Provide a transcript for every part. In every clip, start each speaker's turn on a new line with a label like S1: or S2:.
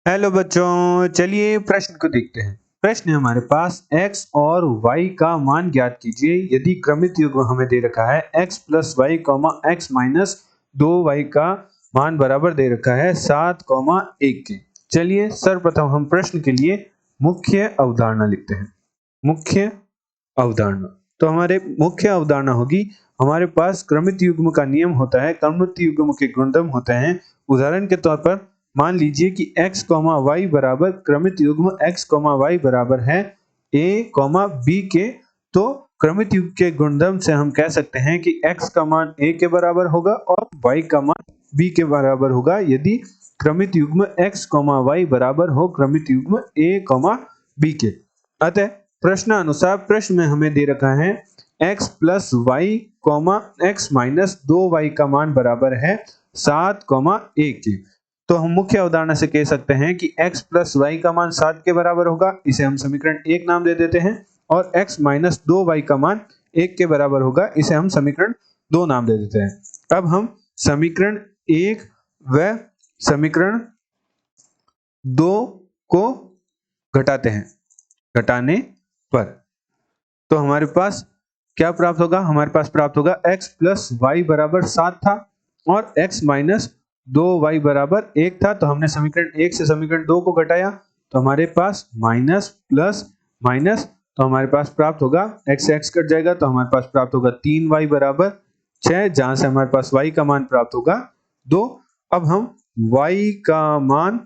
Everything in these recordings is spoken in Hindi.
S1: हेलो बच्चों, चलिए प्रश्न को देखते हैं। प्रश्न है हमारे पास x और y का मान ज्ञात कीजिए यदि क्रमित युग्म हमें दे रखा है x plus y x minus 2y का मान बराबर दे रखा है 7, 1 के। चलिए सर्वप्रथम हम प्रश्न के लिए मुख्य अवधारणा लिखते हैं। मुख्य अवधारणा, तो हमारे मुख्य अवधारणा होगी हमारे पास क्रमित युग्म का नियम होता है, क्रमित युग्म के गुणधर्म होते हैं। उदाहरण के तौर पर मान लीजिए कि x, y बराबर क्रमित युग्म x, y बराबर है a, b के। तो क्रमित युग्म के गुणधर्म से हम कह सकते हैं कि x का मान a के बराबर होगा और y का मान b के बराबर होगा यदि क्रमित युग्म x, y बराबर हो क्रमित युग्म a, b के। अतः प्रश्नानुसार प्रश्न में हमें दे रखा है x plus y x minus 2y का मान बराबर है 7, 1 के। तो हम मुख्य अवधारणा से कह सकते हैं कि x प्लस वाई का मान 7 के बराबर होगा, इसे हम समीकरण 1 नाम दे देते हैं, और x माइनस 2y का मान 1 के बराबर होगा, इसे हम समीकरण 2 नाम दे देते हैं। अब हम समीकरण 1 व समीकरण 2 को घटाते हैं। घटाने पर तो हमारे पास क्या प्राप्त होगा? हमारे पास प्राप्त होगा x प्लस वाई बराबर 7 था और x माइनस 2y बराबर 1 था। तो हमने समीकरण 1 से समीकरण 2 को घटाया तो हमारे पास माइनस प्लस माइनस, तो हमारे पास प्राप्त होगा x से x कट जाएगा तो हमारे पास प्राप्त होगा 3y बराबर 6, जहां से हमारे पास y का मान प्राप्त होगा 2। अब हम y का मान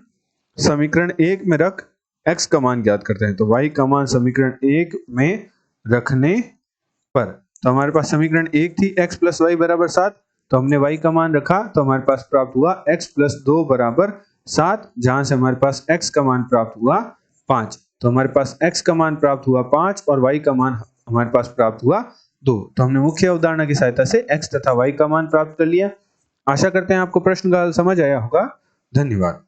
S1: समीकरण 1 में रख x का मान ज्ञात करते हैं। तो y का मान समीकरण 1 में रखने पर, तो हमारे पास समीकरण 1 थी x प्लस वाई बराबर 7, तो हमने y का मान रखा तो हमारे पास प्राप्त हुआ x प्लस 2 बराबर 7, जहां से हमारे पास x का मान प्राप्त हुआ 5। तो हमारे पास x का मान प्राप्त हुआ 5 और y का मान हमारे पास प्राप्त हुआ 2। तो हमने मुख्य अवधारणा की सहायता से x तथा y का मान प्राप्त कर लिया। आशा करते हैं आपको प्रश्न का हल समझ आया होगा। धन्यवाद।